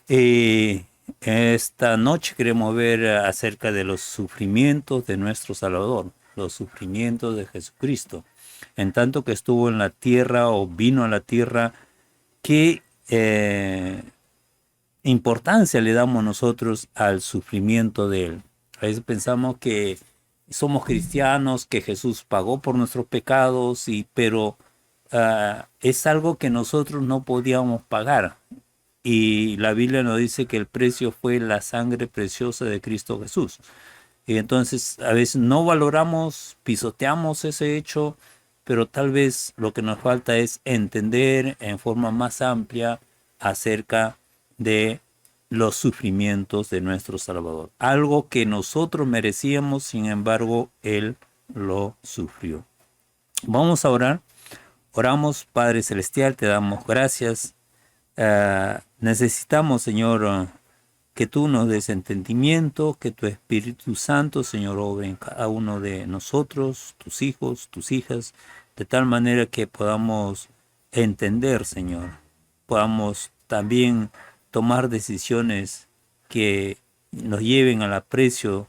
Eh, esta noche queremos ver acerca de los sufrimientos de nuestro Salvador, los sufrimientos de Jesucristo. En tanto que estuvo en la tierra o vino a la tierra, ¿qué importancia le damos nosotros al sufrimiento de Él? A veces pensamos que somos cristianos, que Jesús pagó por nuestros pecados, pero es algo que nosotros no podíamos pagar. Y la Biblia nos dice que el precio fue la sangre preciosa de Cristo Jesús. Y entonces a veces no valoramos, pisoteamos ese hecho, pero tal vez lo que nos falta es entender en forma más amplia acerca de los sufrimientos de nuestro Salvador. Algo que nosotros merecíamos, sin embargo, Él lo sufrió. Vamos a orar. Oramos, Padre Celestial, te damos gracias. Necesitamos, Señor, que tú nos des entendimiento, que tu Espíritu Santo, Señor, obre en cada uno de nosotros, tus hijos, tus hijas, de tal manera que podamos entender, Señor, podamos también tomar decisiones que nos lleven al aprecio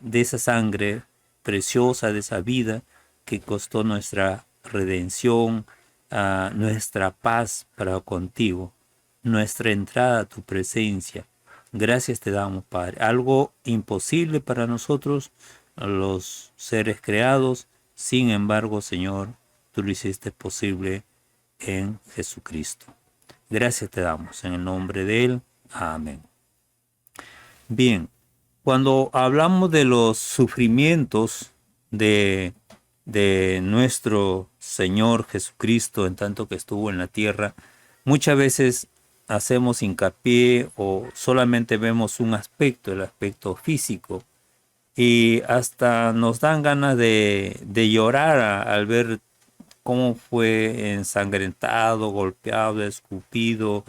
de esa sangre preciosa, de esa vida que costó nuestra redención, nuestra paz para contigo, nuestra entrada a tu presencia. Gracias te damos, Padre. Algo imposible para nosotros, los seres creados, sin embargo, Señor, tú lo hiciste posible en Jesucristo. Gracias te damos en el nombre de Él. Amén. Bien, cuando hablamos de los sufrimientos de, de nuestro Señor Jesucristo en tanto que estuvo en la tierra, muchas veces hacemos hincapié o solamente vemos un aspecto, el aspecto físico, y hasta nos dan ganas de llorar al ver cómo fue ensangrentado, golpeado, escupido,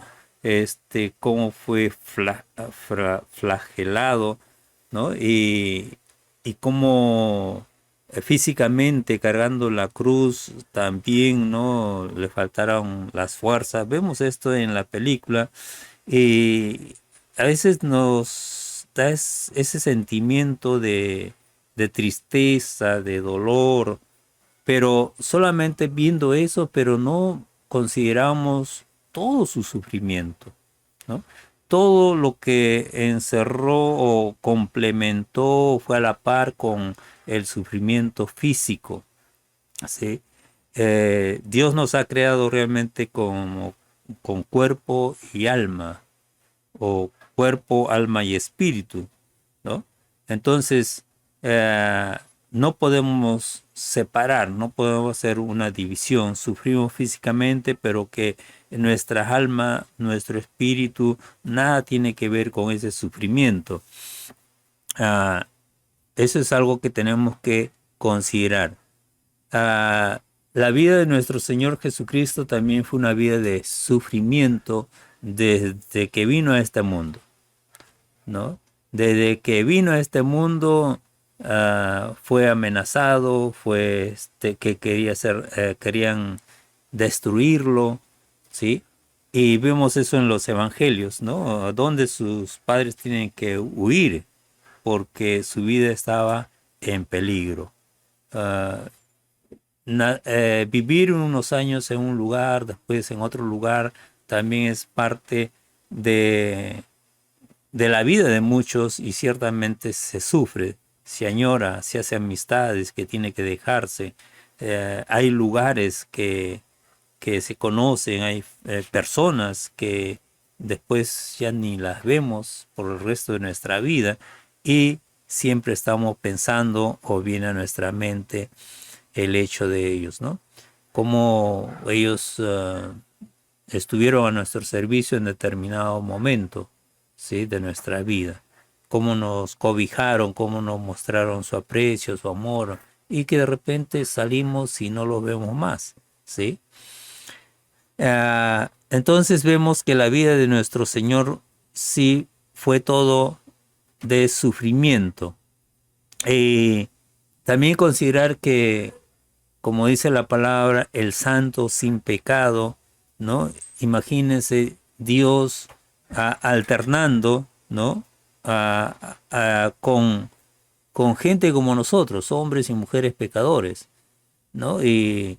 cómo fue flagelado, ¿no? Y cómo físicamente cargando la cruz también, ¿no? Le faltaron las fuerzas. Vemos esto en la película y a veces nos da ese sentimiento de tristeza, de dolor, pero solamente viendo eso, pero no consideramos todo su sufrimiento, ¿no? Todo lo que encerró o complementó fue a la par con el sufrimiento físico, ¿sí? Dios nos ha creado realmente con cuerpo y alma, o cuerpo, alma y espíritu, ¿no? Entonces, no podemos separar, no podemos hacer una división. Sufrimos físicamente, pero que nuestra alma, nuestro espíritu, nada tiene que ver con ese sufrimiento. Ah, Eso es algo que tenemos que considerar. La vida de nuestro Señor Jesucristo también fue una vida de sufrimiento desde que vino a este mundo, ¿no? Desde que vino a este mundo fue amenazado, fue que querían destruirlo, ¿sí? Y vemos eso en los evangelios, ¿no? Donde sus padres tienen que huir porque su vida estaba en peligro. Ah, Vivir unos años en un lugar, después en otro lugar, también es parte de, de la vida de muchos y ciertamente se sufre, se añora, se hace amistades que tiene que dejarse. Hay lugares que se conocen, hay personas que después ya ni las vemos por el resto de nuestra vida y siempre estamos pensando o viene a nuestra mente el hecho de ellos, ¿no? Cómo ellos estuvieron a nuestro servicio en determinado momento, ¿sí? De nuestra vida, cómo nos cobijaron, cómo nos mostraron su aprecio, su amor, y que de repente salimos y no los vemos más, ¿sí? Entonces vemos que la vida de nuestro Señor sí fue todo de sufrimiento. Y también considerar que, como dice la palabra, el santo sin pecado, ¿no? Imagínense Dios alternando, ¿no? Con gente como nosotros, hombres y mujeres pecadores, ¿no? Y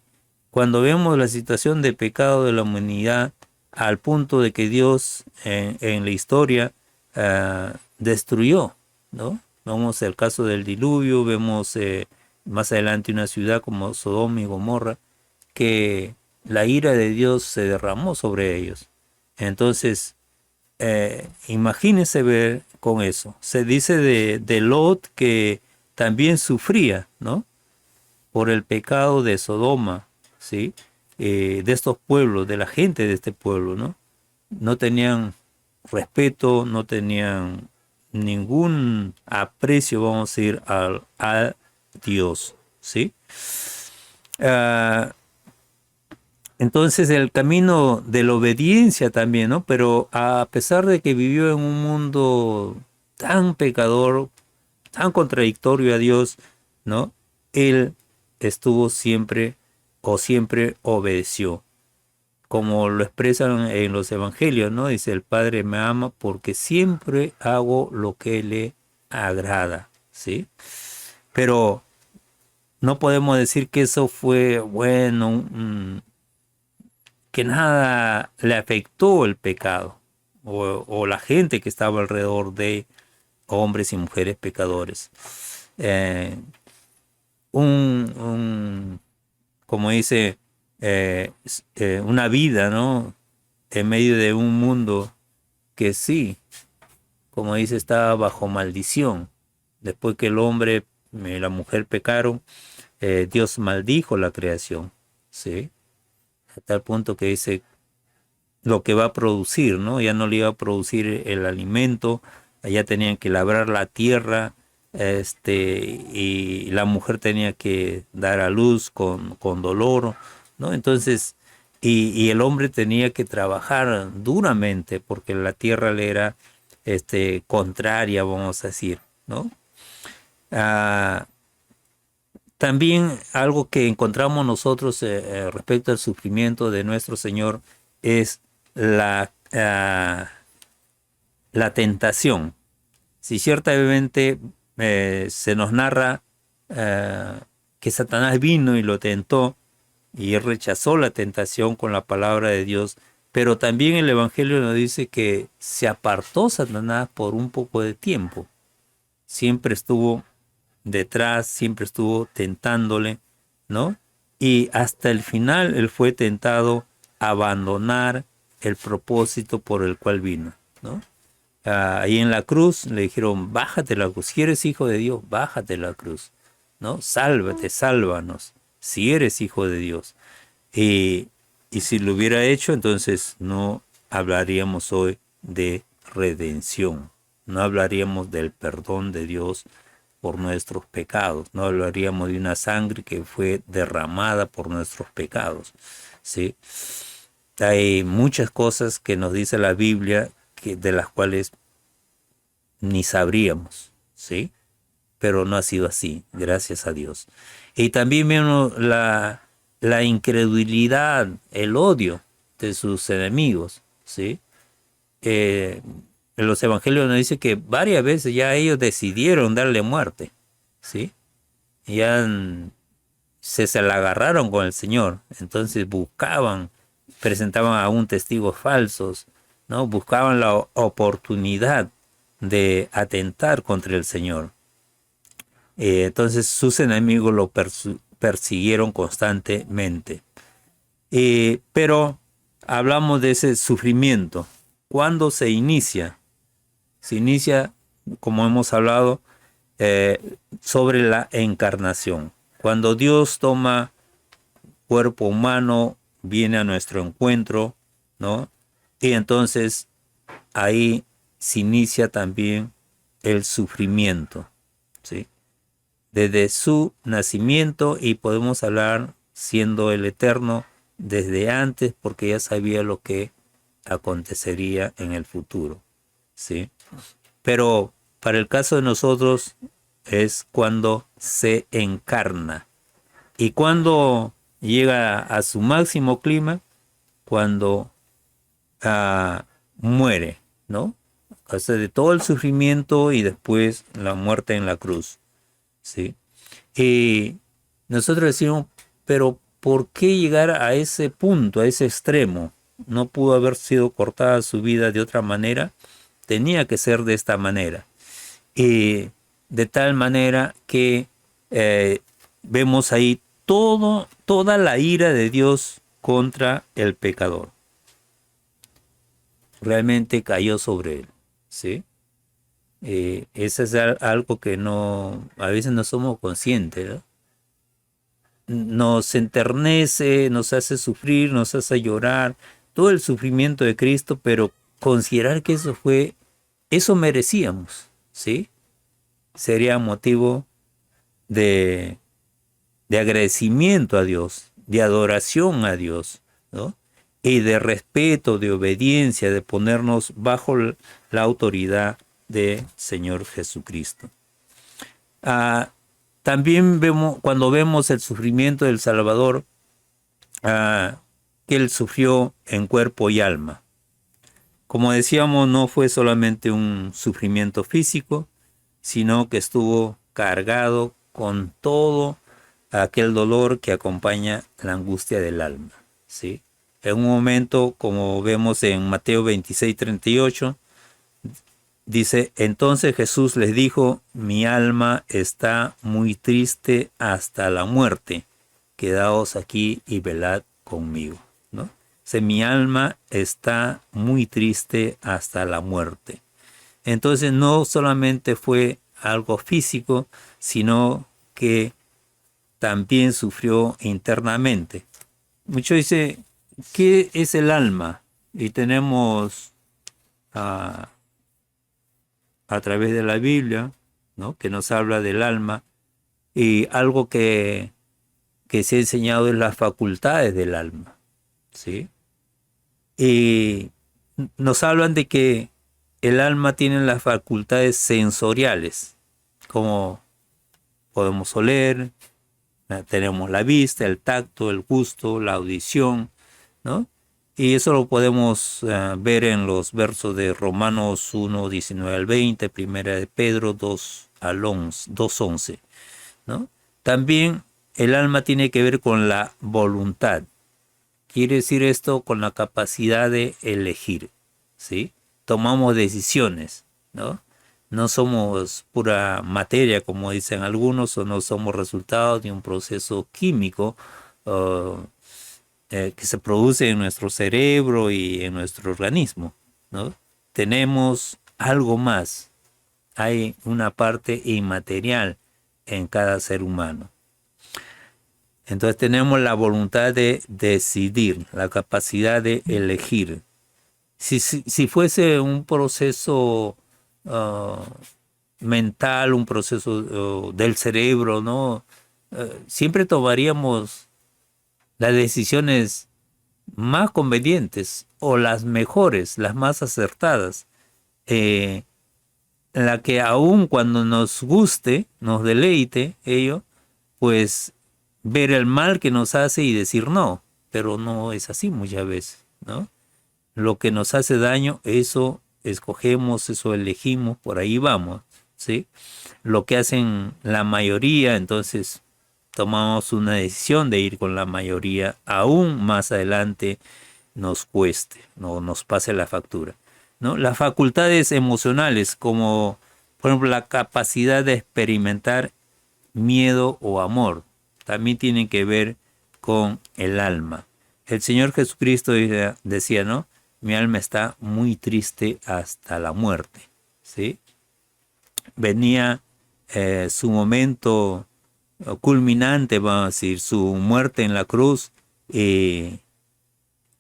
cuando vemos la situación de pecado de la humanidad al punto de que Dios en la historia destruyó, ¿no? Vemos el caso del diluvio, vemos más adelante una ciudad como Sodoma y Gomorra, que la ira de Dios se derramó sobre ellos. Entonces, imagínense ver con eso. Se dice de Lot que también sufría, ¿no? Por el pecado de Sodoma, ¿sí? De estos pueblos, de la gente de este pueblo, ¿no? No tenían respeto, no tenían ningún aprecio, vamos a decir, a Dios, ¿sí? Ah, entonces el camino de la obediencia también, ¿no? Pero a pesar de que vivió en un mundo tan pecador, tan contradictorio a Dios, ¿no? Él estuvo siempre o siempre obedeció, como lo expresan en los evangelios, ¿no? Dice, el Padre me ama porque siempre hago lo que le agrada, ¿sí? Pero no podemos decir que eso fue bueno, que nada le afectó el pecado o la gente que estaba alrededor de hombres y mujeres pecadores. Eh, un, como dice, una vida, ¿no? En medio de un mundo que sí, como dice, estaba bajo maldición. Después que el hombre y la mujer pecaron, Dios maldijo la creación, ¿sí? A tal punto que dice lo que va a producir, ¿no? Ya no le iba a producir el alimento, allá tenían que labrar la tierra, y la mujer tenía que dar a luz con dolor, ¿no? Entonces, y el hombre tenía que trabajar duramente porque la tierra le era, contraria, vamos a decir, ¿no? Ah, también algo que encontramos nosotros respecto al sufrimiento de nuestro Señor es la tentación. Si ciertamente se nos narra que Satanás vino y lo tentó y él rechazó la tentación con la palabra de Dios, pero también el Evangelio nos dice que se apartó Satanás por un poco de tiempo. Siempre estuvo detrás, siempre estuvo tentándole, ¿no? Y hasta el final él fue tentado a abandonar el propósito por el cual vino, ¿no? Ahí en la cruz le dijeron, bájate la cruz, si eres hijo de Dios, bájate la cruz, ¿no? Sálvate, sálvanos, si eres hijo de Dios. Y, y si lo hubiera hecho, entonces no hablaríamos hoy de redención, no hablaríamos del perdón de Dios por nuestros pecados, no hablaríamos de una sangre que fue derramada por nuestros pecados, ¿sí? Hay muchas cosas que nos dice la Biblia de las cuales ni sabríamos, ¿sí? Pero no ha sido así, gracias a Dios. Y también vemos la incredulidad, el odio de sus enemigos, ¿sí? En los evangelios nos dice que varias veces ya ellos decidieron darle muerte, ¿sí? Ya se la agarraron con el Señor, entonces buscaban, presentaban aún testigos falsos, ¿no? Buscaban la oportunidad de atentar contra el Señor. Entonces sus enemigos lo persiguieron constantemente. Pero hablamos de ese sufrimiento. ¿Cuándo se inicia? Se inicia, como hemos hablado, sobre la encarnación. Cuando Dios toma cuerpo humano, viene a nuestro encuentro, ¿no? Y entonces ahí se inicia también el sufrimiento, ¿sí? Desde su nacimiento, y podemos hablar siendo el Eterno desde antes, porque ya sabía lo que acontecería en el futuro, ¿sí? Pero para el caso de nosotros es cuando se encarna. Y cuando llega a su máximo clima, cuando muere. ¿no? A causa de todo el sufrimiento y después la muerte en la cruz, ¿sí? Y nosotros decimos, pero ¿por qué llegar a ese punto, a ese extremo? ¿No pudo haber sido cortada su vida de otra manera? Tenía que ser de esta manera. Y de tal manera que eh, vemos ahí toda la ira de Dios contra el pecador. Realmente cayó sobre él, ¿sí? Eso es algo que no, a veces no somos conscientes, ¿no? Nos enternece, nos hace sufrir, nos hace llorar, todo el sufrimiento de Cristo, pero considerar que eso merecíamos, ¿sí? Sería motivo de, de agradecimiento a Dios, de adoración a Dios, ¿no? Y de respeto, de obediencia, de ponernos bajo la autoridad del Señor Jesucristo. Ah, también vemos, cuando vemos el sufrimiento del Salvador, que Él sufrió en cuerpo y alma. Como decíamos, no fue solamente un sufrimiento físico, sino que estuvo cargado con todo aquel dolor que acompaña la angustia del alma, ¿sí? En un momento, como vemos en Mateo 26:38, dice, entonces Jesús les dijo, mi alma está muy triste hasta la muerte, quedaos aquí y velad conmigo, ¿no? Dice, mi alma está muy triste hasta la muerte. Entonces no solamente fue algo físico, sino que también sufrió internamente. Muchos dicen, ¿qué es el alma? Y tenemos a, a través de la Biblia, ¿no? Que nos habla del alma, y algo que se ha enseñado es las facultades del alma, ¿sí? Y nos hablan de que el alma tiene las facultades sensoriales, como podemos oler, tenemos la vista, el tacto, el gusto, la audición, ¿no? Y eso lo podemos ver en los versos de Romanos 1, 19 al 20, Primera de Pedro 2 al 11, 2:11, ¿no? También el alma tiene que ver con la voluntad. Quiere decir esto con la capacidad de elegir, ¿sí? Tomamos decisiones, ¿no? No somos pura materia, como dicen algunos, o no somos resultado de un proceso químico uh, que se produce en nuestro cerebro y en nuestro organismo, ¿no? Tenemos algo más. Hay una parte inmaterial en cada ser humano. Entonces tenemos la voluntad de decidir, la capacidad de elegir. Si fuese un proceso uh, mental, un proceso del cerebro, ¿no? Siempre tomaríamos las decisiones más convenientes o las mejores, las más acertadas. La que aun cuando nos guste, nos deleite ello, pues ver el mal que nos hace y decir no, pero no es así muchas veces, ¿no? Lo que nos hace daño, eso escogemos, eso elegimos, por ahí vamos, ¿sí? Lo que hacen la mayoría, entonces tomamos una decisión de ir con la mayoría, aún más adelante nos cueste, no nos pase la factura, ¿no? Las facultades emocionales, como por ejemplo la capacidad de experimentar miedo o amor, también tienen que ver con el alma. El Señor Jesucristo decía, ¿no? Mi alma está muy triste hasta la muerte, ¿sí? Venía su momento culminante, vamos a decir, su muerte en la cruz, y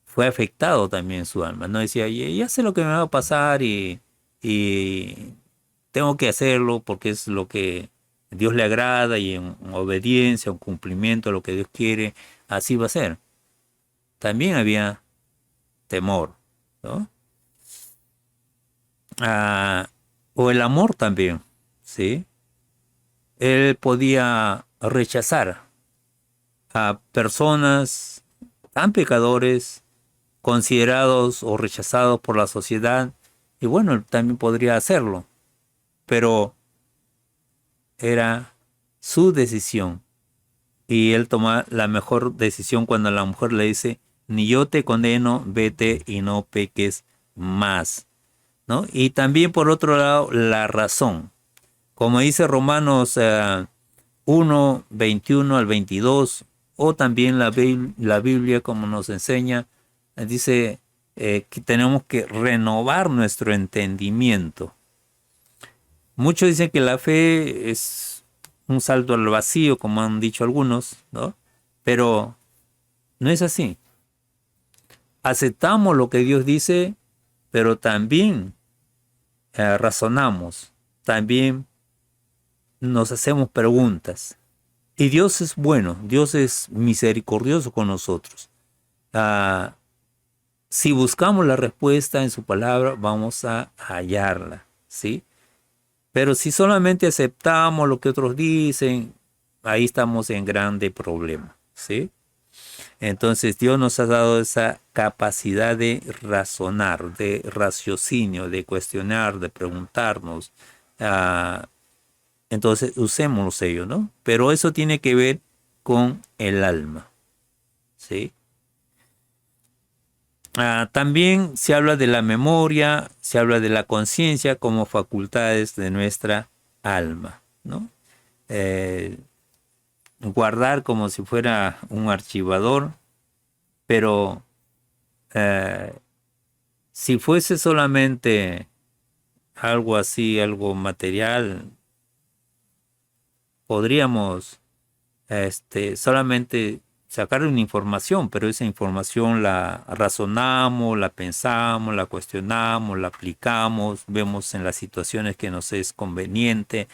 fue afectado también su alma, ¿no? Decía, ya sé lo que me va a pasar y tengo que hacerlo porque es lo que Dios le agrada y en obediencia, en cumplimiento a lo que Dios quiere, así va a ser. También había temor, ¿no? Ah, o el amor también, ¿sí? Él podía rechazar a personas tan pecadores, considerados o rechazados por la sociedad, Y bueno, él también podría hacerlo, pero era su decisión. Y él toma la mejor decisión cuando la mujer le dice, ni yo te condeno, vete y no peques más, ¿no? Y también por otro lado, la razón. Como dice Romanos 1, 21 al 22, o también la Biblia como nos enseña, dice que tenemos que renovar nuestro entendimiento. Muchos dicen que la fe es un salto al vacío, como han dicho algunos, ¿no? Pero no es así. Aceptamos lo que Dios dice, pero también razonamos, también nos hacemos preguntas. Y Dios es bueno, Dios es misericordioso con nosotros. Ah, si buscamos la respuesta en su palabra, vamos a hallarla, ¿sí? Pero si solamente aceptamos lo que otros dicen, ahí estamos en grande problema, ¿sí? Entonces Dios nos ha dado esa capacidad de razonar, de raciocinio, de cuestionar, de preguntarnos. ah, entonces usémoslos ellos, ¿no? Pero eso tiene que ver con el alma, ¿sí? También se habla de la memoria, se habla de la conciencia como facultades de nuestra alma, ¿no? Eh, guardar como si fuera un archivador, pero eh, si fuese solamente algo así, algo material, podríamos solamente sacar una información, pero esa información la razonamos, la pensamos, la cuestionamos, la aplicamos, vemos en las situaciones que nos es conveniente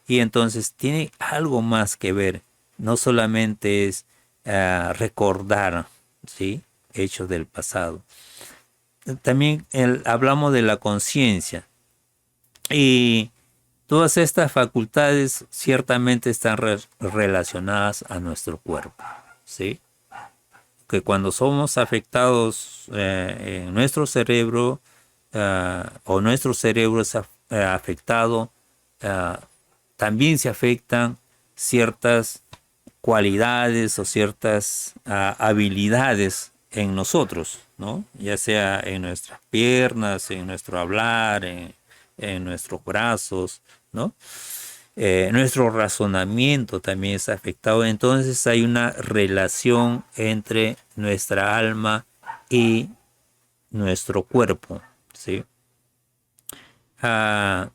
y entonces tiene algo más que ver, no solamente es recordar, ¿sí? Hechos del pasado. También hablamos de la conciencia y todas estas facultades ciertamente están relacionadas a nuestro cuerpo, ¿sí? Que cuando somos afectados en nuestro cerebro o nuestro cerebro es afectado, eh, también se afectan ciertas cualidades o ciertas habilidades en nosotros, ¿no? Ya sea en nuestras piernas, en nuestro hablar, en nuestros brazos, ¿no? Nuestro razonamiento también es afectado. Entonces hay una relación entre nuestra alma y nuestro cuerpo, ¿sí? Ah,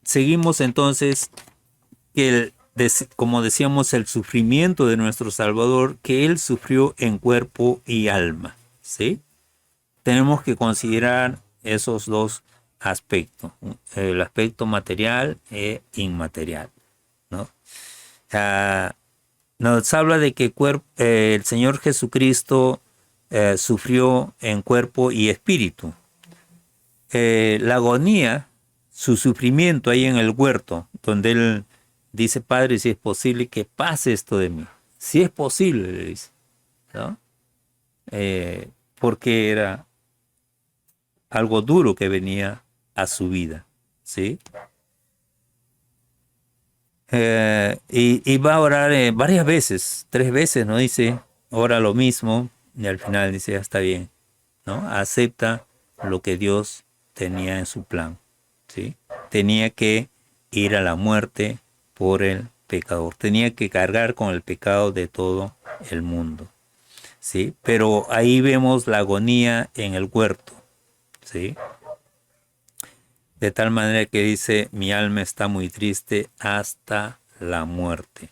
seguimos entonces que como decíamos, el sufrimiento de nuestro Salvador, que Él sufrió en cuerpo y alma, ¿sí? Tenemos que considerar esos dos aspectos, el aspecto material e inmaterial, ¿no? Ah, nos habla de que el Señor Jesucristo sufrió en cuerpo y espíritu. La agonía, su sufrimiento ahí en el huerto, donde Él dice, Padre, si es posible que pase esto de mí. Si es posible, le dice, ¿no? Porque era algo duro que venía a su vida, ¿sí? Y va a orar varias veces, 3 veces, ¿no? Dice, ora lo mismo y al final dice, ya está bien, ¿no? Acepta lo que Dios tenía en su plan, ¿sí? Tenía que ir a la muerte por el pecador, tenía que cargar con el pecado de todo el mundo, ¿sí? Pero ahí vemos la agonía en el huerto, ¿sí? De tal manera que dice, mi alma está muy triste hasta la muerte.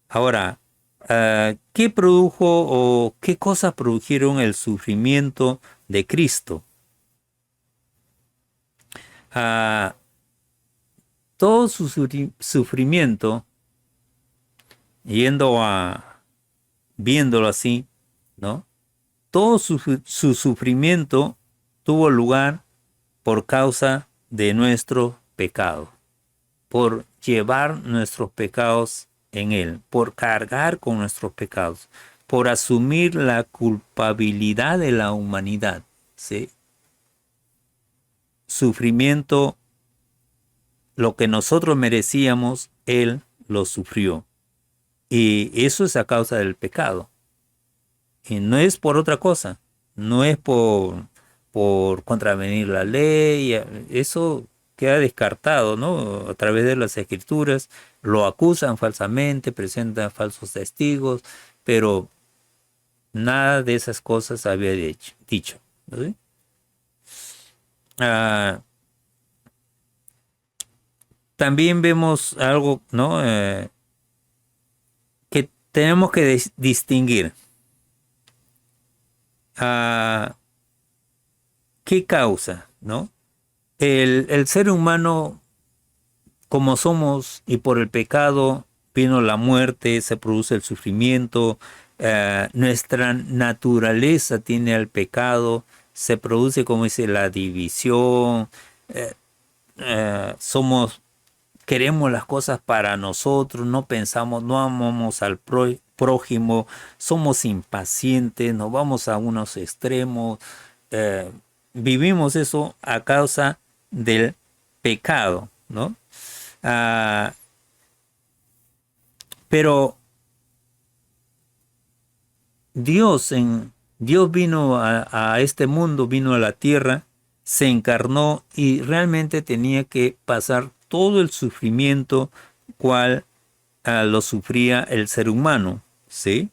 Ahora, ¿qué produjo o qué cosas produjeron el sufrimiento de Cristo? Ah, todo su sufrimiento, viéndolo así, ¿no? Todo su sufrimiento tuvo lugar por causa de nuestro pecado, por llevar nuestros pecados en Él, por cargar con nuestros pecados. por asumir la culpabilidad de la humanidad, ¿sí? Sufrimiento, lo que nosotros merecíamos, Él lo sufrió. Y eso es a causa del pecado. Y no es por otra cosa. No es por contravenir la ley. Eso queda descartado, ¿no? A través de las escrituras. Lo acusan falsamente, presentan falsos testigos, pero nada de esas cosas había dicho. ¿Sí? Ah, también vemos algo, ¿no? Que tenemos que distinguir. ¿Qué causa, no? El ser humano, como somos, y por el pecado vino la muerte, se produce el sufrimiento, nuestra naturaleza tiene el pecado, se produce, como dice, la división, eh, somos, queremos las cosas para nosotros, no pensamos, no amamos al prójimo, somos impacientes, nos vamos a unos extremos, eh, vivimos eso a causa del pecado, ¿no? Ah, pero Dios vino a este mundo, vino a la tierra, se encarnó y realmente tenía que pasar todo el sufrimiento cual lo sufría el ser humano, ¿sí?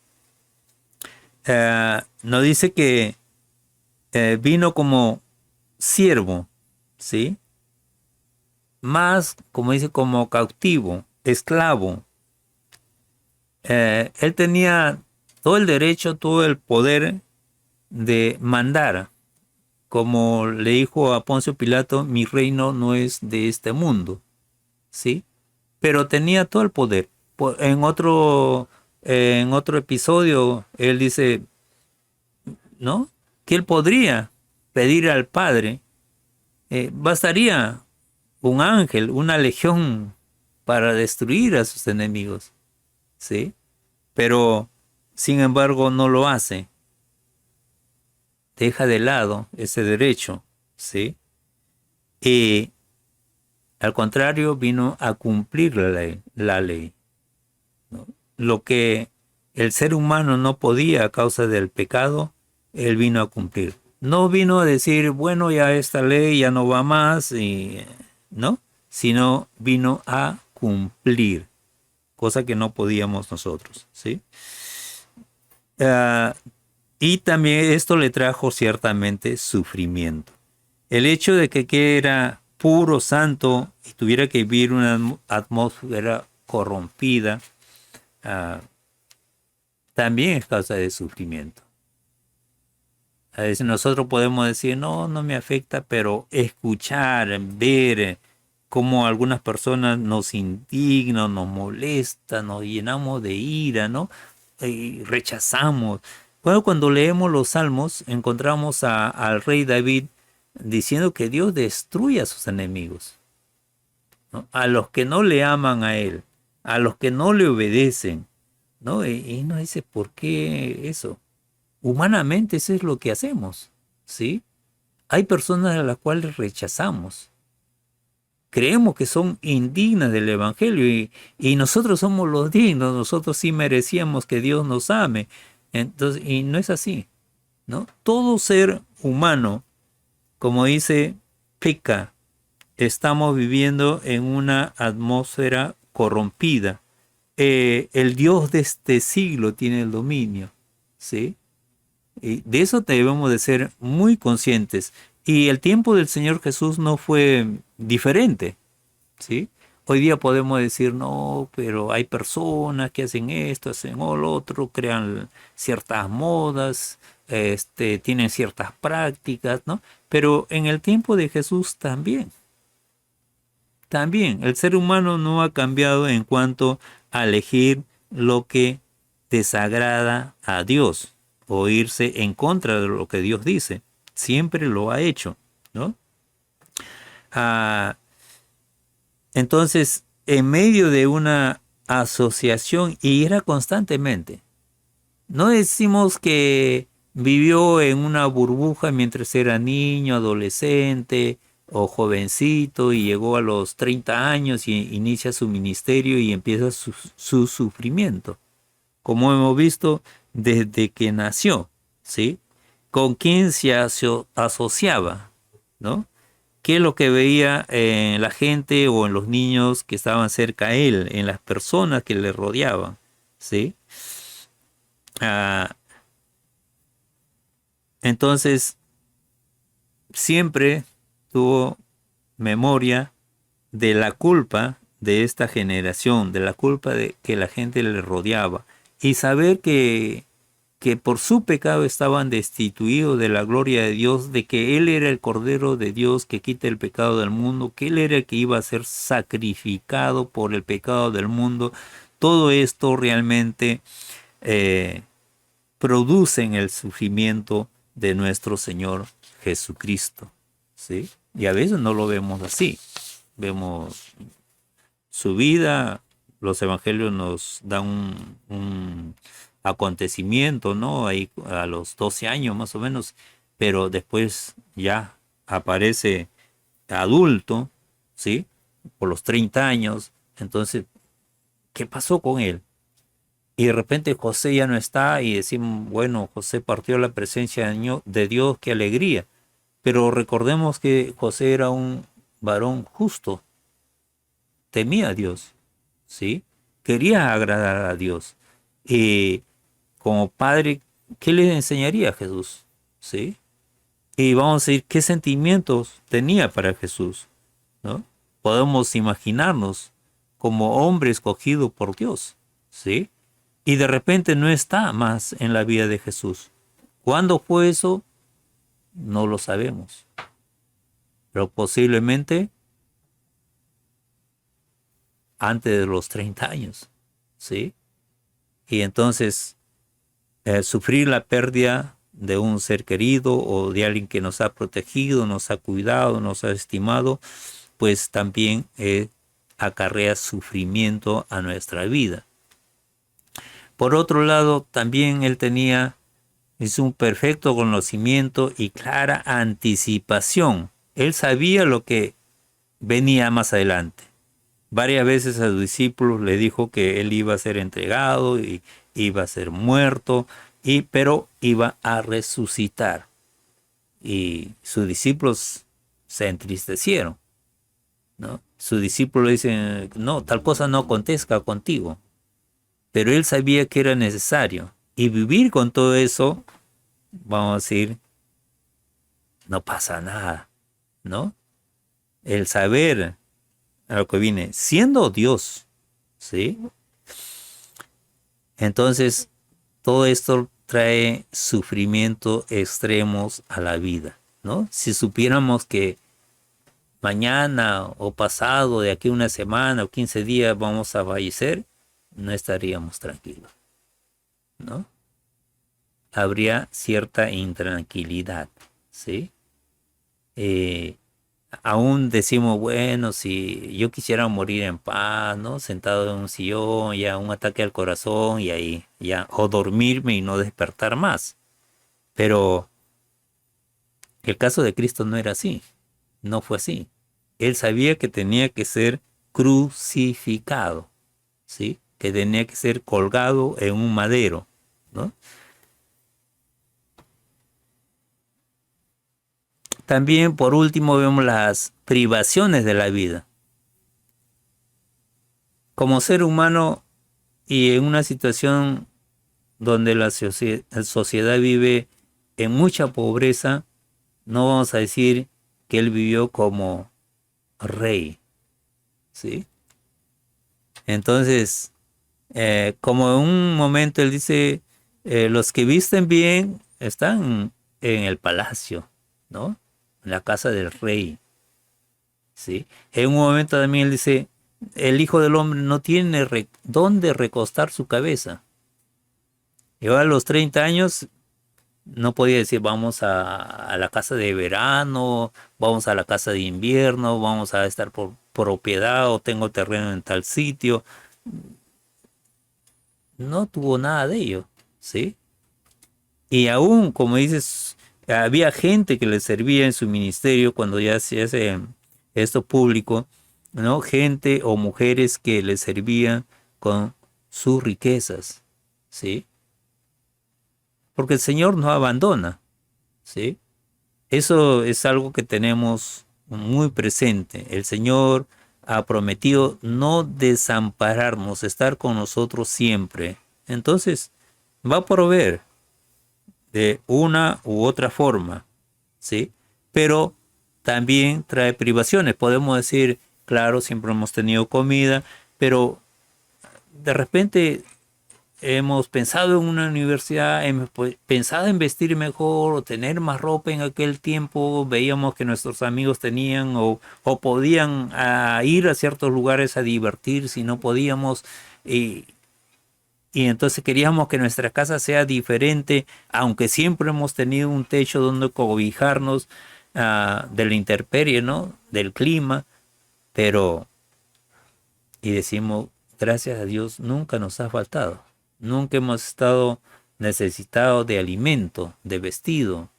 Nos dice que vino como siervo, ¿sí? Más, como dice, como cautivo, esclavo. Él tenía todo el derecho, todo el poder de mandar. Como le dijo a Poncio Pilato, mi reino no es de este mundo, ¿sí? Pero tenía todo el poder. En otro episodio, él dice, ¿no? Que él podría pedir al Padre, bastaría un ángel, una legión para destruir a sus enemigos, ¿sí? Pero, sin embargo, no lo hace. Deja de lado ese derecho, ¿sí? Y al contrario, vino a cumplir la ley, ¿no? Lo que el ser humano no podía a causa del pecado, él vino a cumplir. No vino a decir, bueno, ya esta ley ya no va más, ¿no? Sino vino a cumplir, cosa que no podíamos nosotros, ¿sí? Uh, y también esto le trajo ciertamente sufrimiento. El hecho de que era puro, santo, y tuviera que vivir una atmósfera corrompida, también es causa de sufrimiento. A veces nosotros podemos decir, no, no me afecta, pero escuchar, ver cómo algunas personas nos indignan, nos molestan, nos llenamos de ira, ¿no? Y rechazamos. Bueno, cuando leemos los salmos, encontramos al rey David diciendo que Dios destruye a sus enemigos, ¿no? A los que no le aman a él, a los que no le obedecen, ¿no? Y nos dice, ¿por qué eso? Humanamente eso es lo que hacemos, ¿sí? Hay personas a las cuales rechazamos. Creemos que son indignas del Evangelio y nosotros somos los dignos, nosotros sí merecíamos que Dios nos ame. Entonces, y no es así, ¿no? Todo ser humano, como dice Pica, estamos viviendo en una atmósfera corrompida. El Dios de este siglo tiene el dominio, ¿sí? Y de eso debemos de ser muy conscientes. Y el tiempo del Señor Jesús no fue diferente, ¿sí? Hoy día podemos decir, no, pero hay personas que hacen esto, hacen lo otro, crean ciertas modas, tienen ciertas prácticas, ¿no? Pero en el tiempo de Jesús también, el ser humano no ha cambiado en cuanto a elegir lo que desagrada a Dios o irse en contra de lo que Dios dice. Siempre lo ha hecho, ¿no? Ah, entonces, en medio de una asociación, y era constantemente, No decimos que vivió en una burbuja mientras era niño, adolescente o jovencito y llegó a los 30 años y inicia su ministerio y empieza su sufrimiento, como hemos visto desde que nació, ¿sí? ¿Con quién se asociaba? ¿No? ¿Qué es lo que veía en la gente o en los niños que estaban cerca a él, en las personas que le rodeaban? ¿Sí? Ah, entonces, siempre tuvo memoria de la culpa de esta generación, de la culpa de que la gente le rodeaba, y saber que por su pecado estaban destituidos de la gloria de Dios, de que Él era el Cordero de Dios que quita el pecado del mundo, que Él era el que iba a ser sacrificado por el pecado del mundo. Todo esto realmente eh, produce en el sufrimiento de nuestro Señor Jesucristo, ¿sí? Y a veces no lo vemos así. Vemos su vida, los evangelios nos dan un acontecimiento, ¿no? Ahí a los 12 años más o menos, pero después ya aparece adulto, ¿sí? Por los 30 años. Entonces, ¿qué pasó con él? Y de repente José ya no está y decimos, bueno, José partió a la presencia de Dios, qué alegría. Pero recordemos que José era un varón justo, temía a Dios, ¿sí? Quería agradar a Dios. Y como padre, ¿qué le enseñaría a Jesús? ¿Sí? Y vamos a decir, ¿qué sentimientos tenía para Jesús? ¿No? Podemos imaginarnos como hombre escogido por Dios, ¿sí? Y de repente no está más en la vida de Jesús. ¿Cuándo fue eso? No lo sabemos. Pero posiblemente antes de los 30 años, ¿sí? Y entonces sufrir la pérdida de un ser querido o de alguien que nos ha protegido, nos ha cuidado, nos ha estimado, pues también acarrea sufrimiento a nuestra vida. Por otro lado, también él tenía un perfecto conocimiento y clara anticipación. Él sabía lo que venía más adelante. Varias veces a sus discípulos le dijo que él iba a ser entregado y iba a ser muerto, pero iba a resucitar. Y sus discípulos se entristecieron, ¿no? Sus discípulos dicen, no, tal cosa no acontezca contigo. Pero él sabía que era necesario. Y vivir con todo eso, vamos a decir, no pasa nada, ¿no? El saber a lo que viene, siendo Dios, ¿sí? Entonces, todo esto trae sufrimiento extremos a la vida, ¿no? Si supiéramos que mañana o pasado, de aquí a una semana o 15 días vamos a fallecer, no estaríamos tranquilos, ¿no? Habría cierta intranquilidad, ¿sí? Eh, Aún decimos, bueno, si yo quisiera morir en paz, ¿no? Sentado en un sillón, ya un ataque al corazón y ahí, ya, o dormirme y no despertar más. Pero el caso de Cristo no era así, no fue así. Él sabía que tenía que ser crucificado, ¿sí? Que tenía que ser colgado en un madero, ¿no? También, por último, vemos las privaciones de la vida. Como ser humano y en una situación donde la sociedad vive en mucha pobreza, no vamos a decir que él vivió como rey, ¿sí? Entonces, como en un momento él dice, los que visten bien están en el palacio, ¿no? En la casa del rey, ¿sí? En un momento también él dice, el Hijo del Hombre no tiene dónde recostar su cabeza. Y ahora a los 30 años no podía decir vamos a la casa de verano, vamos a la casa de invierno, vamos a estar por propiedad o tengo terreno en tal sitio. No tuvo nada de ello, ¿sí? Y aún, como dices, había gente que le servía en su ministerio cuando ya se hace esto público, ¿no? Gente o mujeres que le servían con sus riquezas, ¿sí? Porque el Señor no abandona, ¿sí? Eso es algo que tenemos muy presente. El Señor ha prometido no desampararnos, estar con nosotros siempre. Entonces, va a proveer de una u otra forma, ¿sí? Pero también trae privaciones. Podemos decir, claro, siempre hemos tenido comida, pero de repente hemos pensado en una universidad, hemos pensado en vestir mejor o tener más ropa en aquel tiempo, veíamos que nuestros amigos tenían o podían ir a ciertos lugares a divertir si no podíamos, y, y entonces queríamos que nuestra casa sea diferente, aunque siempre hemos tenido un techo donde cobijarnos de la intemperie, ¿no? Del clima, pero, y decimos, gracias a Dios, nunca nos ha faltado. Nunca hemos estado necesitados de alimento, de vestido,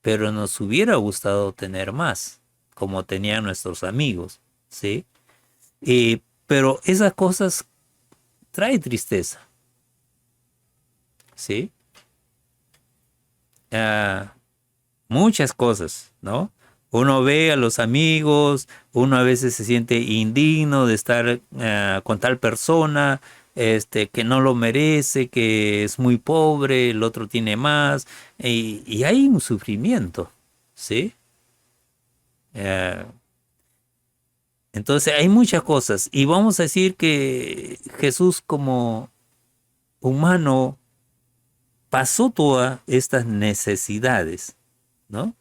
pero nos hubiera gustado tener más, como tenían nuestros amigos, ¿sí? Pero esas cosas traen tristeza, ¿sí? Ah, muchas cosas, ¿no? Uno ve a los amigos, uno a veces se siente indigno de estar con tal persona, que no lo merece, que es muy pobre, el otro tiene más, y hay un sufrimiento, ¿sí? Eh, entonces hay muchas cosas, y vamos a decir que Jesús como humano pasó todas estas necesidades, ¿no?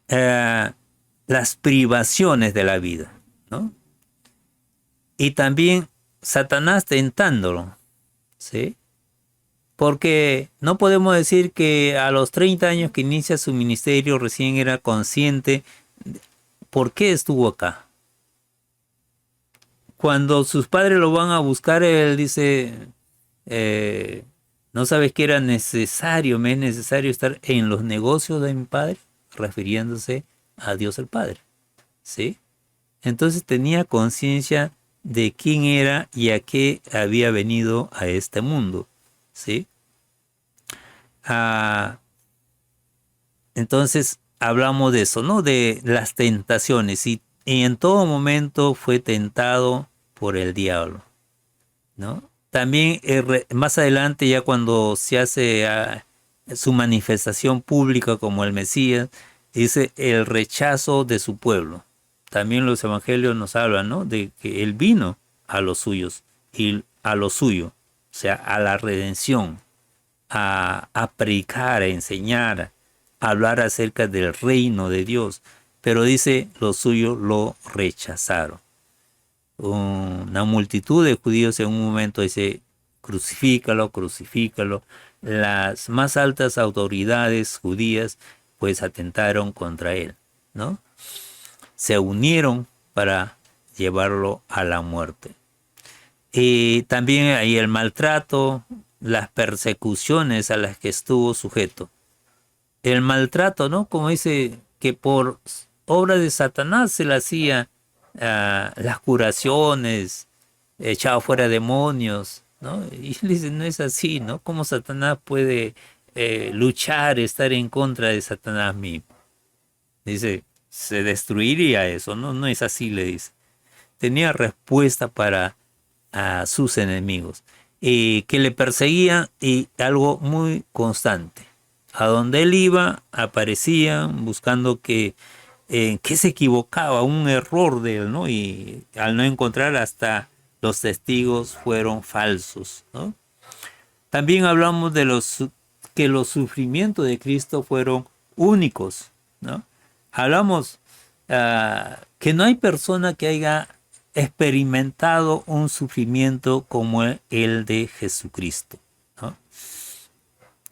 eh, las privaciones de la vida, ¿no? Y también Satanás tentándolo, ¿sí? Porque no podemos decir que a los 30 años que inicia su ministerio recién era consciente por qué estuvo acá. Cuando sus padres lo van a buscar, él dice, eh, ¿no sabes que era necesario, me es necesario estar en los negocios de mi padre? Refiriéndose a Dios el Padre, ¿sí? Entonces tenía conciencia de quién era y a qué había venido a este mundo, ¿sí? Ah, entonces hablamos de eso, ¿no? De las tentaciones y en todo momento fue tentado por el diablo, ¿no? También más adelante, ya cuando se hace su manifestación pública como el Mesías, dice el rechazo de su pueblo. También los evangelios nos hablan, ¿no? De que él vino a los suyos y a lo suyo, o sea, a la redención, a predicar, a enseñar, a hablar acerca del reino de Dios. Pero dice, los suyos lo rechazaron. Una multitud de judíos en un momento dice, crucifícalo, crucifícalo. Las más altas autoridades judías pues atentaron contra él, ¿no? Se unieron para llevarlo a la muerte. Y también hay el maltrato, las persecuciones a las que estuvo sujeto. El maltrato, ¿no? Como dice que por obra de Satanás se le hacía las curaciones, echaba fuera demonios, ¿no? Y él dice, no es así, ¿no? ¿Cómo Satanás puede luchar, estar en contra de Satanás mismo? Dice, se destruiría eso, ¿no? No es así, le dice. Tenía respuesta para sus enemigos, que le perseguían y algo muy constante. A donde él iba, aparecían buscando que se equivocaba, un error de él, ¿no? Y al no encontrar hasta los testigos fueron falsos, ¿no? También hablamos de que los sufrimientos de Cristo fueron únicos, ¿no? Hablamos que no hay persona que haya experimentado un sufrimiento como el de Jesucristo, ¿no?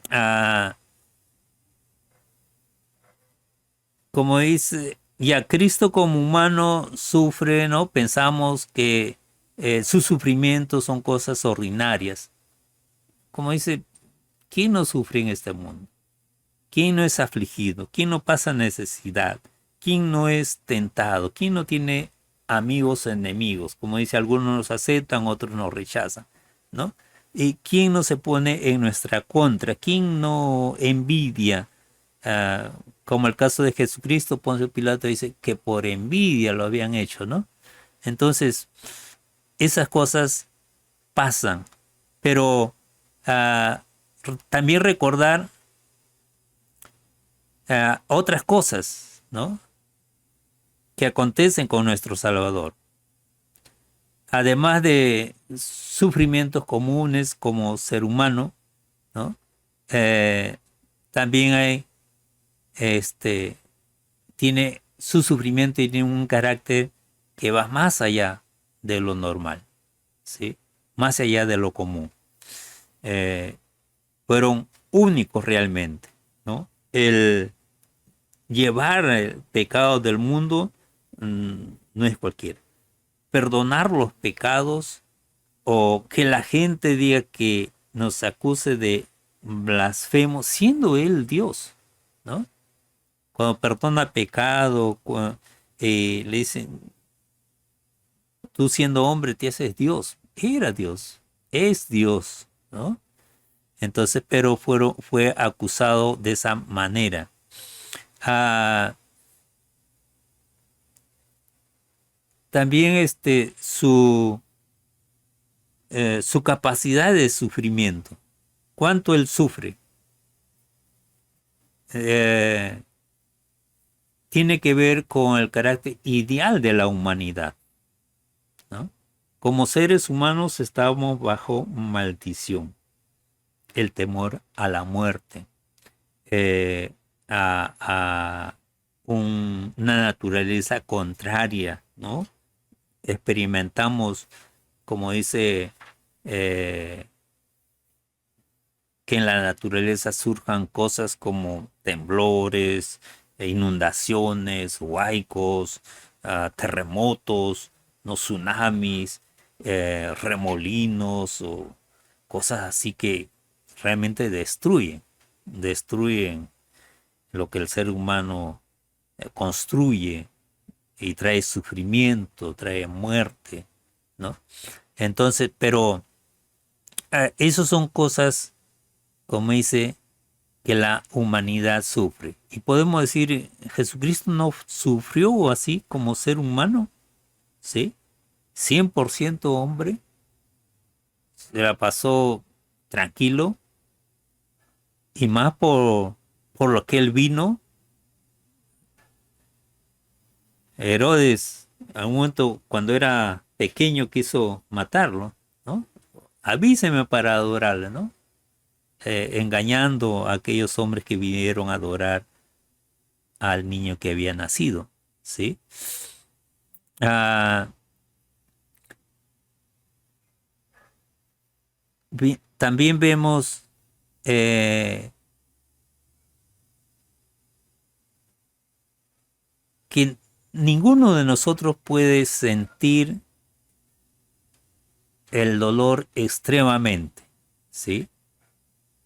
Ah, como dice, ya Cristo como humano sufre, ¿no? Pensamos que sus sufrimientos son cosas ordinarias. Como dice, ¿quién no sufre en este mundo? ¿Quién no es afligido? ¿Quién no pasa necesidad? ¿Quién no es tentado? ¿Quién no tiene amigos enemigos? Como dice, algunos nos aceptan, otros nos rechazan, ¿no? ¿Y quién no se pone en nuestra contra? ¿Quién no envidia? Ah, como el caso de Jesucristo, Poncio Pilato dice que por envidia lo habían hecho, ¿no? Entonces, esas cosas pasan, pero ah, también recordar otras cosas, ¿no? Que acontecen con nuestro Salvador. Además de sufrimientos comunes como ser humano, ¿no? Eh, también hay, este, tiene su sufrimiento y tiene un carácter que va más allá de lo normal, ¿sí? Más allá de lo común. Eh, fueron únicos realmente, ¿no? El llevar el pecado del mundo no es cualquiera. Perdonar los pecados o que la gente diga que nos acuse de blasfemo, siendo Él Dios, ¿no? Cuando perdona pecado, le dicen, tú siendo hombre te haces Dios. Era Dios, es Dios, ¿no? Entonces, pero fue acusado de esa manera. Ah, también su capacidad de sufrimiento. ¿Cuánto él sufre? Eh, tiene que ver con el carácter ideal de la humanidad, ¿no? Como seres humanos estamos bajo maldición, el temor a la muerte, eh, a una naturaleza contraria, ¿no? Experimentamos, como dice, eh, que en la naturaleza surjan cosas como temblores, inundaciones, huaicos, terremotos, no tsunamis, remolinos o cosas así que realmente destruyen lo que el ser humano construye y trae sufrimiento, trae muerte, ¿no? Entonces, pero eso son cosas, como dice, que la humanidad sufre. Y podemos decir, Jesucristo no sufrió así como ser humano, ¿sí? 100% hombre, se la pasó tranquilo y más por lo que él vino. Herodes, a un momento cuando era pequeño quiso matarlo, ¿no? Avíseme para adorarle, ¿no? Engañando a aquellos hombres que vinieron a adorar al niño que había nacido, ¿sí? Ah, también vemos eh, que ninguno de nosotros puede sentir el dolor extremadamente, ¿sí?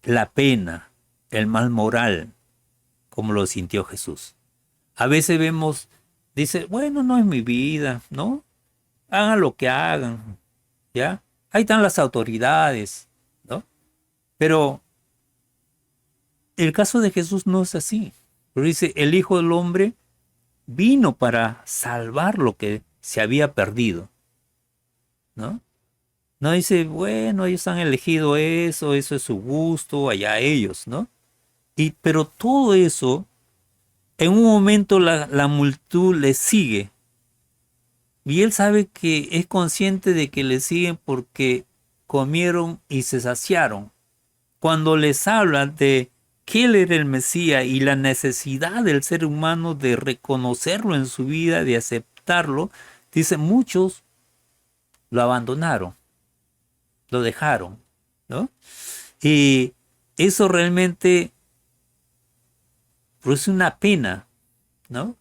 La pena, el mal moral, como lo sintió Jesús. A veces vemos, dice, bueno, no es mi vida, ¿no? Hagan lo que hagan, ¿ya? Ahí están las autoridades, ¿no? Pero el caso de Jesús no es así. Pero dice, el Hijo del Hombre vino para salvar lo que se había perdido, ¿no? No dice, bueno, ellos han elegido eso es su gusto, allá ellos, ¿no? Pero todo eso, en un momento la multitud le sigue. Y él sabe que es consciente de que le siguen porque comieron y se saciaron. Cuando les habla de que él era el Mesías y la necesidad del ser humano de reconocerlo en su vida, de aceptarlo, dice, muchos lo abandonaron, lo dejaron, ¿no? Y eso realmente produce una pena, ¿no?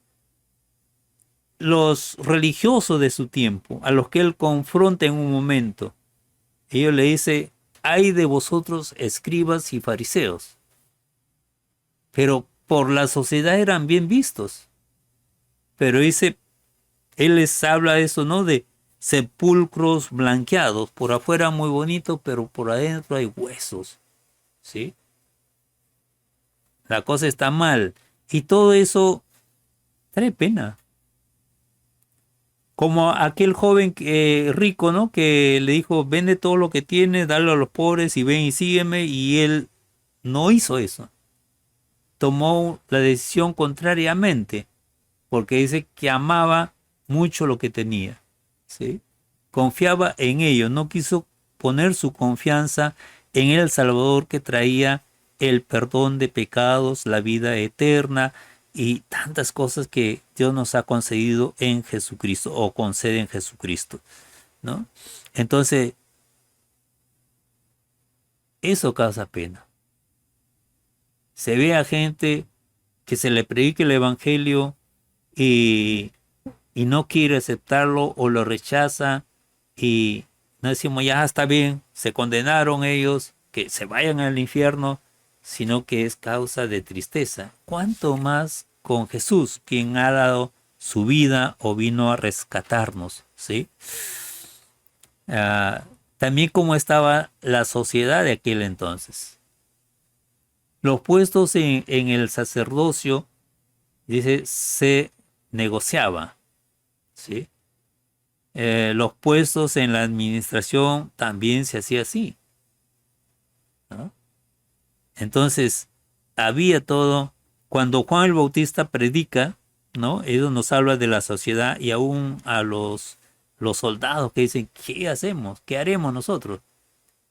los religiosos de su tiempo, a los que él confronta en un momento, ellos le dicen, ay de vosotros escribas y fariseos, pero por la sociedad eran bien vistos. Pero dice, él les habla eso, ¿no? De sepulcros blanqueados, por afuera muy bonito, pero por adentro hay huesos, ¿sí? La cosa está mal. Y todo eso trae pena. Como aquel joven rico, ¿no? Que le dijo, vende todo lo que tiene, dale a los pobres y ven y sígueme. Y él no hizo eso. Tomó la decisión contrariamente, porque dice que amaba mucho lo que tenía, ¿sí? Confiaba en ello, no quiso poner su confianza en el Salvador que traía el perdón de pecados, la vida eterna y tantas cosas que Dios nos ha concedido en Jesucristo o concede en Jesucristo, ¿no? Entonces, eso causa pena. Se ve a gente que se le predique el Evangelio y, y no quiere aceptarlo o lo rechaza y no decimos ya está bien, se condenaron ellos, que se vayan al infierno, sino que es causa de tristeza. ¿Cuánto más con Jesús, quien ha dado su vida o vino a rescatarnos? ¿Sí? Ah, también cómo estaba la sociedad de aquel entonces. Los puestos en el sacerdocio, dice, se negociaba, ¿sí? Los puestos en la administración también se hacía así, ¿no? Entonces, había todo. Cuando Juan el Bautista predica, ¿no? Eso nos habla de la sociedad y aún a los soldados que dicen, ¿qué hacemos? ¿Qué haremos nosotros?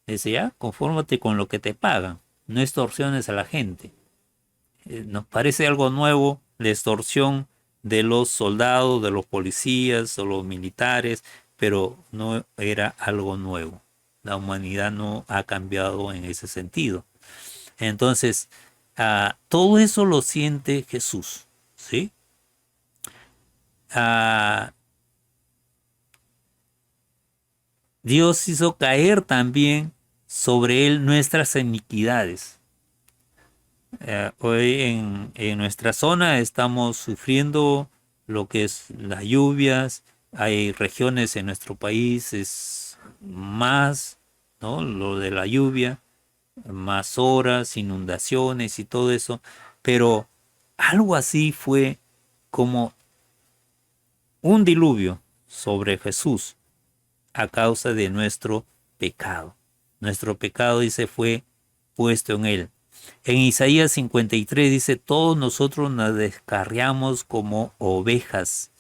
Dice, ya, confórmate con lo que te pagan, no extorsiones a la gente. Nos parece algo nuevo la extorsión de los soldados, de los policías o los militares, pero no era algo nuevo. La humanidad no ha cambiado en ese sentido. Entonces, todo eso lo siente Jesús, ¿sí? Dios hizo caer también sobre él nuestras iniquidades. Hoy en nuestra zona estamos sufriendo lo que es las lluvias. Hay regiones en nuestro país, es más, ¿no? Lo de la lluvia, más horas, inundaciones y todo eso. Pero algo así fue como un diluvio sobre Jesús a causa de nuestro pecado. Nuestro pecado, dice, fue puesto en él. En Isaías 53 dice, todos nosotros nos descarriamos como ovejas.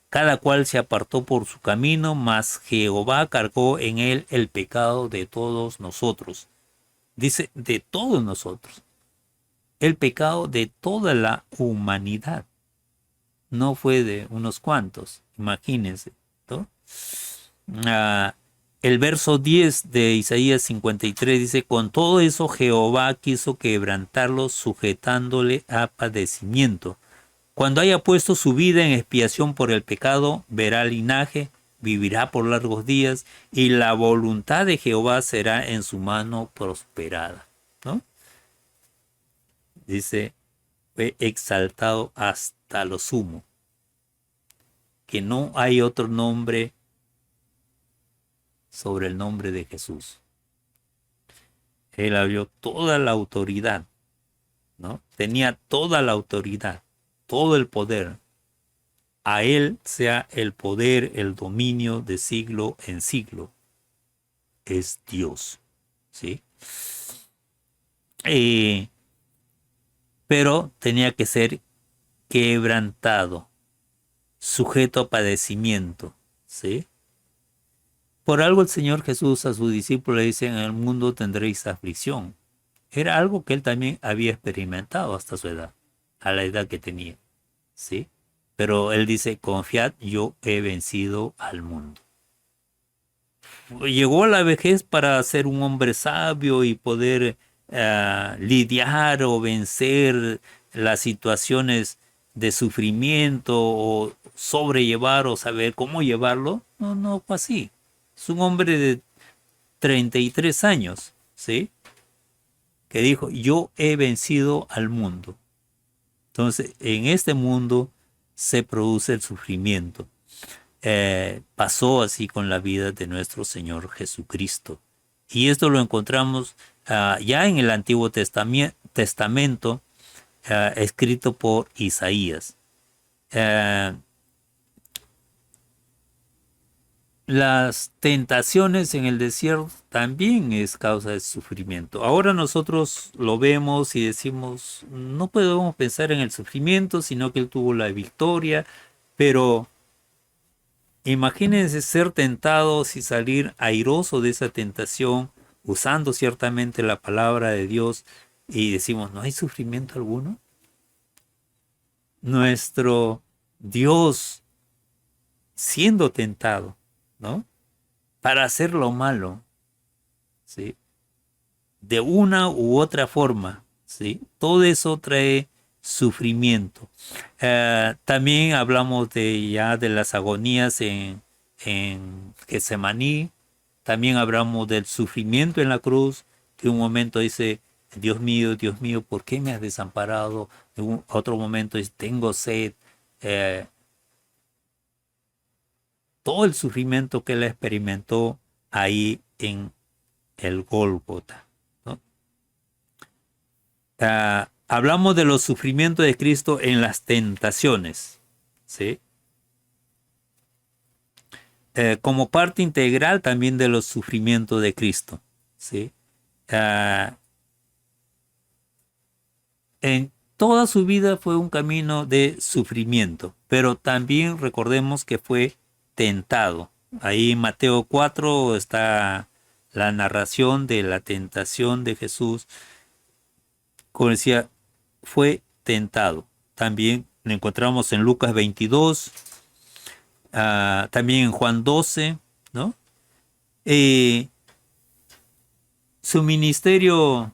Cada cual se apartó por su camino, mas Jehová cargó en él el pecado de todos nosotros. Dice, de todos nosotros. El pecado de toda la humanidad. No fue de unos cuantos, imagínense, ¿no? El verso 10 de Isaías 53 dice, con todo eso Jehová quiso quebrantarlo sujetándole a padecimiento. Cuando haya puesto su vida en expiación por el pecado, verá linaje, vivirá por largos días y la voluntad de Jehová será en su mano prosperada, ¿no? Dice, fue exaltado hasta lo sumo, que no hay otro nombre sobre el nombre de Jesús. Él abrió toda la autoridad, ¿no? Tenía toda la autoridad, todo el poder. A él sea el poder, el dominio de siglo en siglo. Es Dios, ¿sí? Pero tenía que ser quebrantado, sujeto a padecimiento, ¿sí? Por algo el Señor Jesús a sus discípulos le dice, en el mundo tendréis aflicción. Era algo que él también había experimentado hasta su edad, a la edad que tenía, ¿sí? Pero él dice, confiad, yo he vencido al mundo. Llegó a la vejez para ser un hombre sabio y poder lidiar o vencer las situaciones de sufrimiento sobrellevar o saber cómo llevarlo. No, no fue así. Es un hombre de 33 años, ¿sí? Que dijo, yo he vencido al mundo. Entonces, en este mundo se produce el sufrimiento. Pasó así con la vida de nuestro Señor Jesucristo. Y esto lo encontramos ya en el Antiguo Testamento, escrito por Isaías. Eh, las tentaciones en el desierto también es causa de sufrimiento. Ahora nosotros lo vemos y decimos, no podemos pensar en el sufrimiento, sino que él tuvo la victoria, pero imagínense ser tentados y salir airoso de esa tentación, usando ciertamente la palabra de Dios, y decimos, ¿no hay sufrimiento alguno? Nuestro Dios siendo tentado, ¿no? Para hacer lo malo, ¿sí? De una u otra forma, ¿sí? Todo eso trae sufrimiento. También hablamos de las agonías en Getsemaní. También hablamos del sufrimiento en la cruz. De un momento dice, Dios mío, ¿por qué me has desamparado? De otro momento dice, tengo sed. Eh, Todo el sufrimiento que él experimentó ahí en el Gólgota, ¿no? Hablamos de los sufrimientos de Cristo en las tentaciones, ¿sí? Como parte integral también de los sufrimientos de Cristo, ¿sí? Ah, en toda su vida fue un camino de sufrimiento, pero también recordemos que fue tentado. Ahí en Mateo 4 está la narración de la tentación de Jesús. Como decía, fue tentado. También lo encontramos en Lucas 22, también en Juan 12, ¿no? Eh, Su ministerio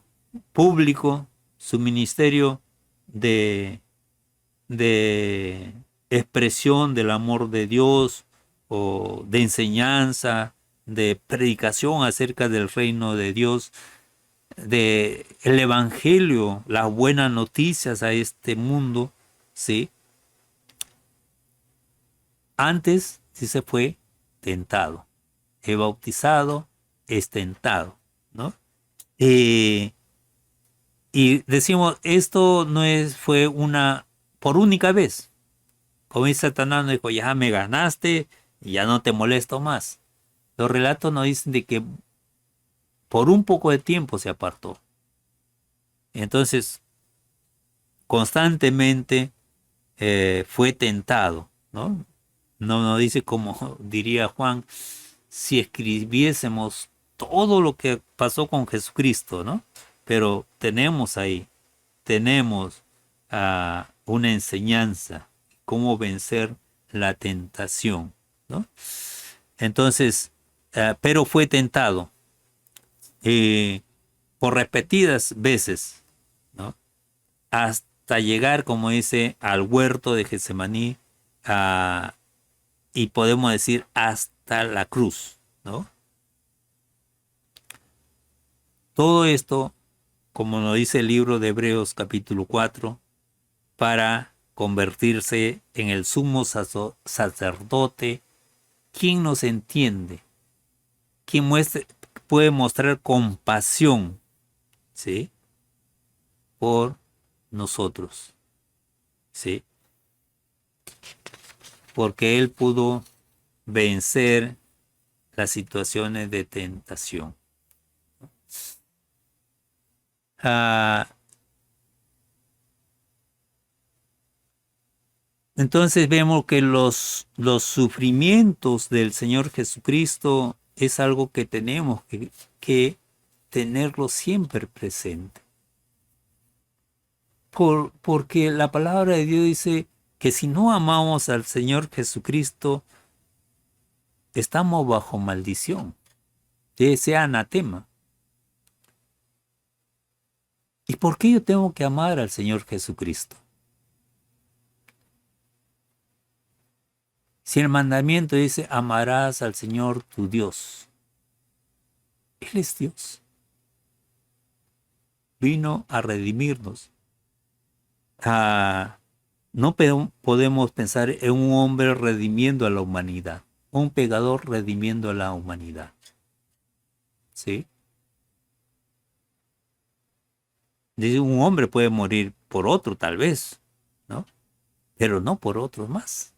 público, su ministerio de, de expresión del amor de Dios o de enseñanza, de predicación acerca del reino de Dios, de el evangelio, las buenas noticias a este mundo, ¿sí? Antes sí se fue tentado. He bautizado, es tentado, ¿no? Eh, y decimos, esto no fue una por única vez. Como dice Satanás, no dijo, ya me ganaste y ya no te molesto más. Los relatos nos dicen de que por un poco de tiempo se apartó. Entonces, constantemente fue tentado, ¿no? No nos dice como diría Juan, si escribiésemos todo lo que pasó con Jesucristo, ¿no? Pero tenemos una enseñanza, cómo vencer la tentación, ¿no? Entonces, pero fue tentado por repetidas veces, ¿no? Hasta llegar, como dice, al huerto de Getsemaní, y podemos decir hasta la cruz, ¿no? Todo esto, como nos dice el libro de Hebreos capítulo 4, para convertirse en el sumo sacerdote, quien nos entiende, quien puede mostrar compasión, ¿sí? Por nosotros, ¿sí? Porque él pudo vencer las situaciones de tentación. Ah, entonces vemos que los sufrimientos del Señor Jesucristo es algo que tenemos que tenerlo siempre presente. Porque la palabra de Dios dice que si no amamos al Señor Jesucristo, estamos bajo maldición de ese anatema. ¿Y por qué yo tengo que amar al Señor Jesucristo? Si el mandamiento dice, amarás al Señor tu Dios, Él es Dios. Vino a redimirnos. No podemos pensar en un hombre redimiendo a la humanidad, un pecador redimiendo a la humanidad. ¿Sí? Dice, un hombre puede morir por otro, tal vez, ¿no? Pero no por otros más.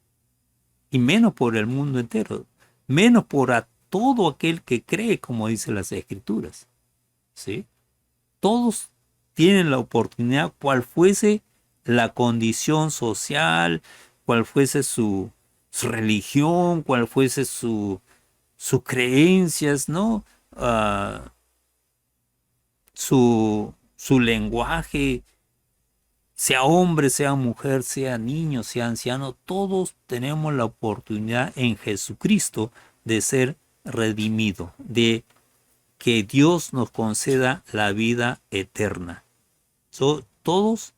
Y menos por el mundo entero. Menos por a todo aquel que cree, como dicen las Escrituras. ¿Sí? Todos tienen la oportunidad, cual fuese la condición social, cual fuese su religión, cual fuese sus creencias, ¿no? Su lenguaje, sea hombre, sea mujer, sea niño, sea anciano, todos tenemos la oportunidad en Jesucristo de ser redimido, de que Dios nos conceda la vida eterna. Todos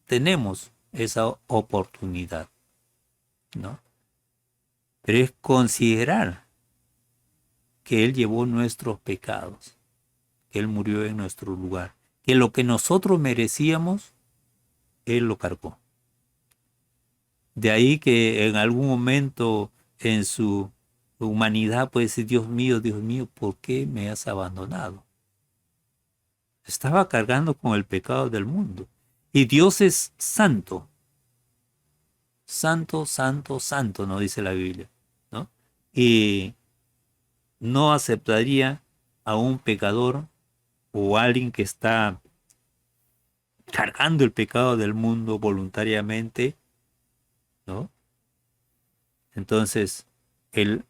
tenemos esa oportunidad, ¿no? Pero es considerar que Él llevó nuestros pecados, que Él murió en nuestro lugar, que lo que nosotros merecíamos, Él lo cargó. De ahí que en algún momento en su humanidad puede decir, Dios mío, ¿por qué me has abandonado? Estaba cargando con el pecado del mundo. Y Dios es santo. Santo, santo, santo, nos dice la Biblia, ¿no? Y no aceptaría a un pecador o alguien que está cargando el pecado del mundo voluntariamente, ¿no? Entonces, él,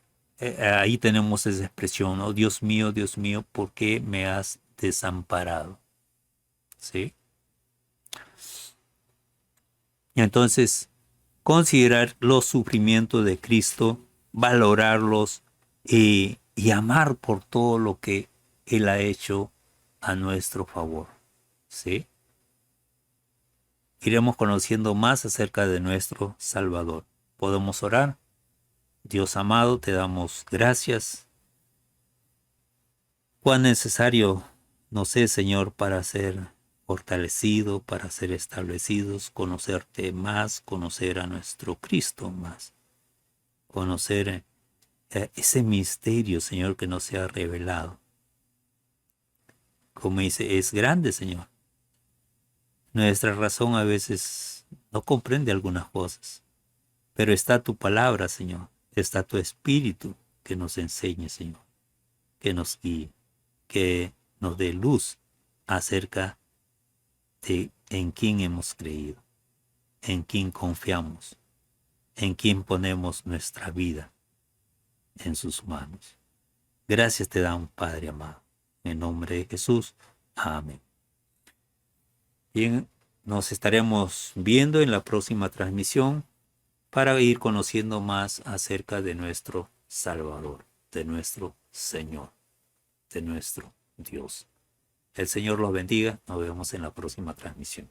ahí tenemos esa expresión, ¿no? Dios mío, ¿por qué me has desamparado? ¿Sí? Y entonces, considerar los sufrimientos de Cristo, valorarlos y amar por todo lo que Él ha hecho a nuestro favor. ¿Sí? Iremos conociendo más acerca de nuestro Salvador. ¿Podemos orar? Dios amado, te damos gracias. Cuán necesario nos es, Señor, para ser fortalecido, para ser establecidos, conocerte más, conocer a nuestro Cristo más, conocer ese misterio, Señor, que nos se ha revelado. Como dice, es grande, Señor. Nuestra razón a veces no comprende algunas cosas, pero está tu palabra, Señor, está tu Espíritu que nos enseñe, Señor, que nos guíe, que nos dé luz acerca de en quién hemos creído, en quién confiamos, en quién ponemos nuestra vida en sus manos. Gracias te damos, Padre amado. En nombre de Jesús. Amén. Bien, nos estaremos viendo en la próxima transmisión para ir conociendo más acerca de nuestro Salvador, de nuestro Señor, de nuestro Dios. El Señor los bendiga. Nos vemos en la próxima transmisión.